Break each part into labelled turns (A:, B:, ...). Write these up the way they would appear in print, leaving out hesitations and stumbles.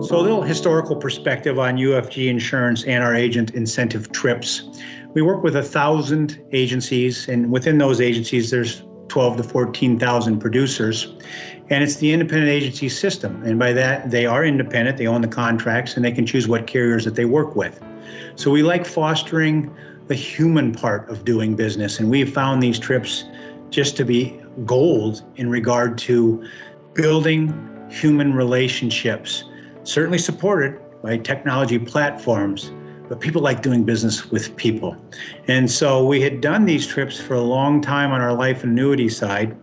A: So a little historical perspective on UFG Insurance and our agent incentive trips. We work with 1,000 agencies, and within those agencies, there's 12 to 14,000 producers. And it's the independent agency system. And by that, they are independent, they own the contracts, and they can choose what carriers that they work with. So we like fostering the human part of doing business. And we've found these trips just to be gold in regard to building human relationships, certainly supported by technology platforms, but people like doing business with people. And so we had done these trips for a long time on our life and annuity side.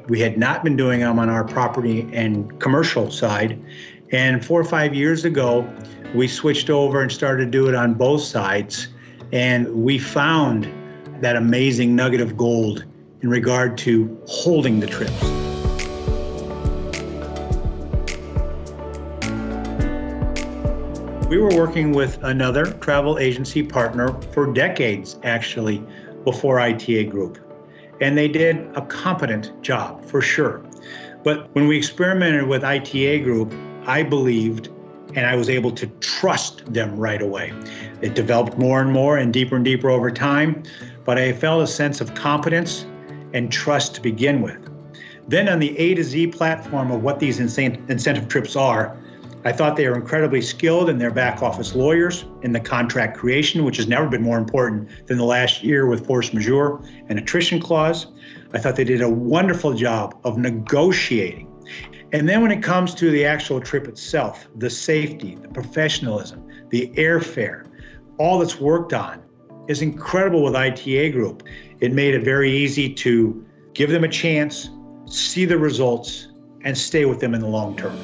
A: We had not been doing them on our property and commercial side. And 4 or 5 years ago, we switched over and started to do it on both sides. And we found that amazing nugget of gold in regard to holding the trips. We were working with another travel agency partner for decades, actually, before ITA Group. And they did a competent job, for sure. But when we experimented with ITA Group, I believed, and I was able to trust them right away. It developed more and deeper over time, but I felt a sense of competence and trust to begin with. Then on the A to Z platform of what these incentive trips are, I thought they were incredibly skilled in their back office lawyers in the contract creation, which has never been more important than the last year with force majeure and attrition clause. I thought they did a wonderful job of negotiating. And then when it comes to the actual trip itself, the safety, the professionalism, the airfare, all that's worked on is incredible with ITA Group. It made it very easy to give them a chance, see the results, and stay with them in the long term.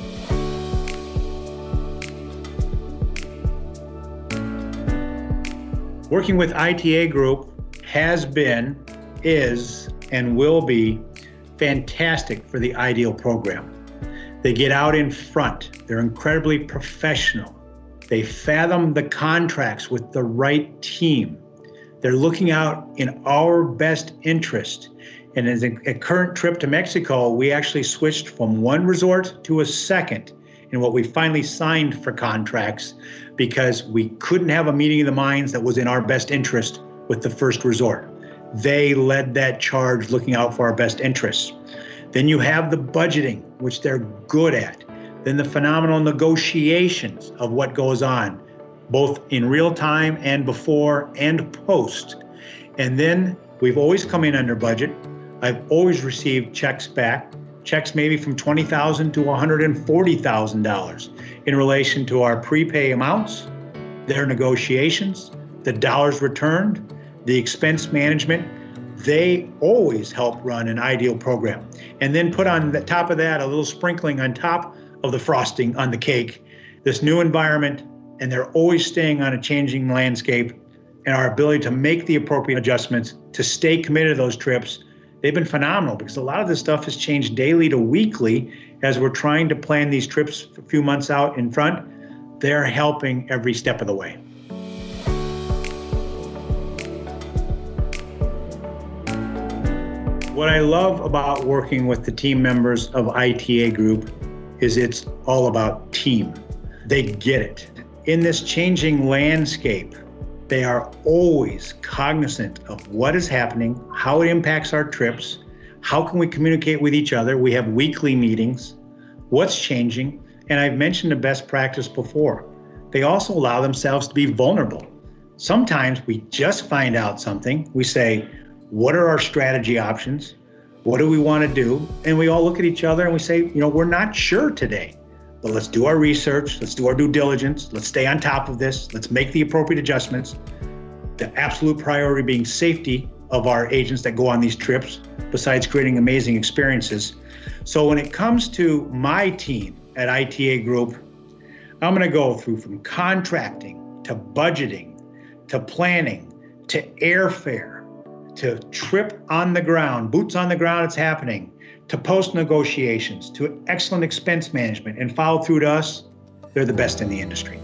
A: Working with ITA Group has been, is, and will be fantastic for the Ideal program. They get out in front. They're incredibly professional. They fathom the contracts with the right team. They're looking out in our best interest. And as a current trip to Mexico, we actually switched from one resort to a second in what we finally signed for contracts because we couldn't have a meeting of the minds that was in our best interest with the first resort. They led that charge looking out for our best interests. Then you have the budgeting, which they're good at. Then the phenomenal negotiations of what goes on, both in real time and before and post. And then we've always come in under budget. I've always received checks back, checks maybe from $20,000 to $140,000 in relation to our prepay amounts, their negotiations, the dollars returned, the expense management. They always help run an Ideal program. And then put on the top of that a little sprinkling on top of the frosting on the cake, this new environment, and they're always staying on a changing landscape, and our ability to make the appropriate adjustments to stay committed to those trips. They've been phenomenal because a lot of this stuff has changed daily to weekly as we're trying to plan these trips a few months out in front. They're helping every step of the way. What I love about working with the team members of ITA Group is it's all about team. They get it. In this changing landscape, they are always cognizant of what is happening, how it impacts our trips, how can we communicate with each other. We have weekly meetings, what's changing, and I've mentioned the best practice before. They also allow themselves to be vulnerable. Sometimes we just find out something, we say, what are our strategy options? What do we want to do? And we all look at each other and we say, we're not sure today, but let's do our research. Let's do our due diligence. Let's stay on top of this. Let's make the appropriate adjustments. The absolute priority being safety of our agents that go on these trips, besides creating amazing experiences. So when it comes to my team at ITA Group, I'm going to go through from contracting to budgeting to planning to airfare, to trip on the ground, boots on the ground, it's happening, to post negotiations, to excellent expense management and follow through to us. They're the best in the industry.